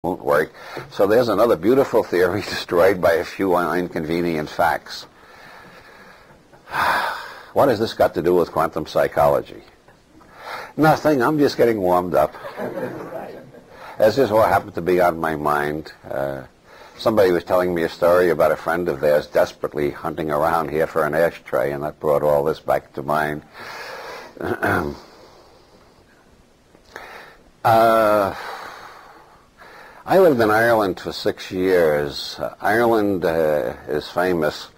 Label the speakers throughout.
Speaker 1: won't work. So there's another beautiful theory destroyed by a few inconvenient facts. What has this got to do with quantum psychology? Nothing. I'm just getting warmed up. As this all happened to be on my mind. Somebody was telling me a story about a friend of theirs desperately hunting around here for an ashtray, and that brought all this back to mind. I lived in Ireland for 6 years. Ireland is famous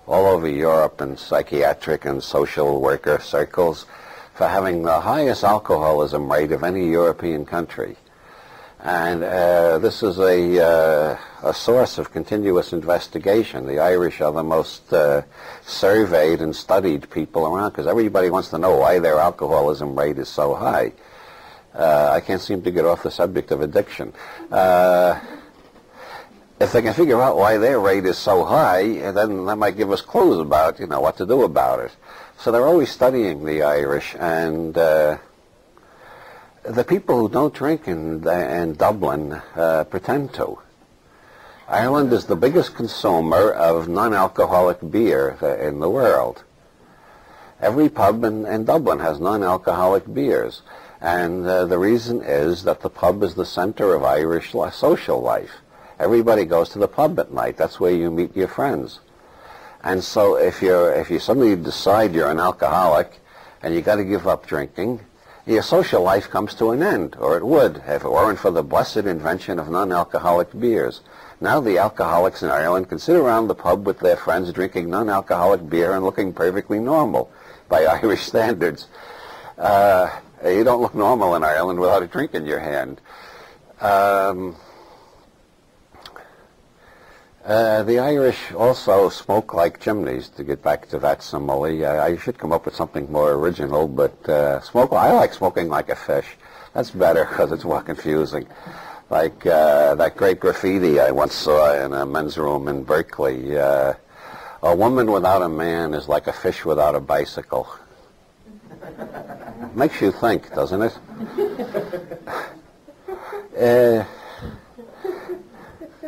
Speaker 1: all over Europe in psychiatric and social worker circles for having the highest alcoholism rate of any European country. And this is a source of continuous investigation. The Irish are the most surveyed and studied people around because everybody wants to know why their alcoholism rate is so high. I can't seem to get off the subject of addiction. If they can figure out why their rate is so high, then that might give us clues about, what to do about it. So they're always studying the Irish, and the people who don't drink in Dublin pretend to. Ireland is the biggest consumer of non-alcoholic beer in the world. Every pub in Dublin has non-alcoholic beers. And the reason is that the pub is the center of Irish social life. Everybody goes to the pub at night. That's where you meet your friends. And so if you suddenly decide you're an alcoholic and you got to give up drinking, your social life comes to an end, or it would if it weren't for the blessed invention of non-alcoholic beers. Now the alcoholics in Ireland can sit around the pub with their friends drinking non-alcoholic beer and looking perfectly normal by Irish standards. You don't look normal in Ireland without a drink in your hand. The Irish also smoke like chimneys, to get back to that simile. I should come up with something more original, but I like smoking like a fish. That's better because it's more confusing. Like that great graffiti I once saw in a men's room in Berkeley. A woman without a man is like a fish without a bicycle. Makes you think, doesn't it?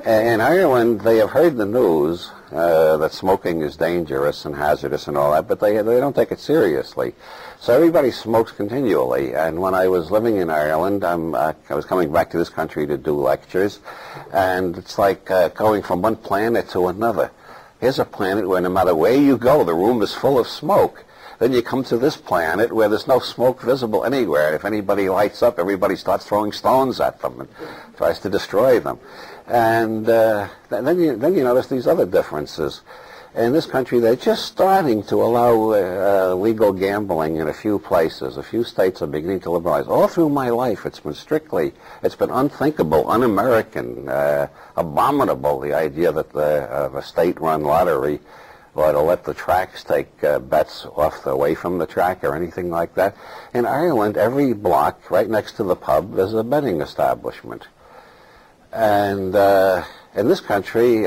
Speaker 1: In Ireland, they have heard the news that smoking is dangerous and hazardous and all that, but they don't take it seriously. So everybody smokes continually. And when I was living in Ireland, I was coming back to this country to do lectures, and it's like going from one planet to another. Here's a planet where no matter where you go, the room is full of smoke. Then you come to this planet where there's no smoke visible anywhere. If anybody lights up, everybody starts throwing stones at them and tries to destroy them. And then you notice these other differences. In this country, they're just starting to allow legal gambling in a few places. A few states are beginning to liberalize. All through my life, it's been unthinkable, un-American, abominable, the idea that a state-run lottery or to let the tracks take bets away from the track or anything like that. In Ireland, every block right next to the pub is a betting establishment. And in this country,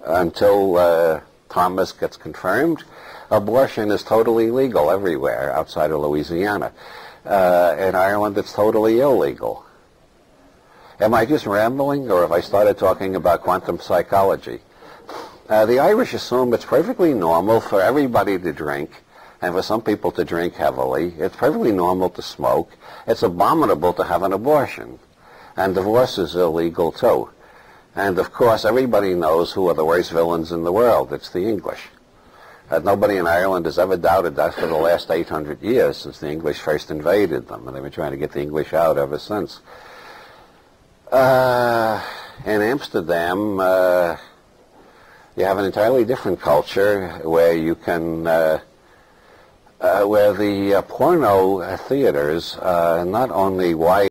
Speaker 1: until Thomas gets confirmed, abortion is totally legal everywhere outside of Louisiana. In Ireland, it's totally illegal. Am I just rambling, or have I started talking about quantum psychology? The Irish assume it's perfectly normal for everybody to drink, and for some people to drink heavily. It's perfectly normal to smoke. It's abominable to have an abortion. And divorce is illegal, too. And, of course, everybody knows who are the worst villains in the world. It's the English. Nobody in Ireland has ever doubted that for the last 800 years since the English first invaded them, and they've been trying to get the English out ever since. In Amsterdam, you have an entirely different culture where you can, where the porno theaters not only wide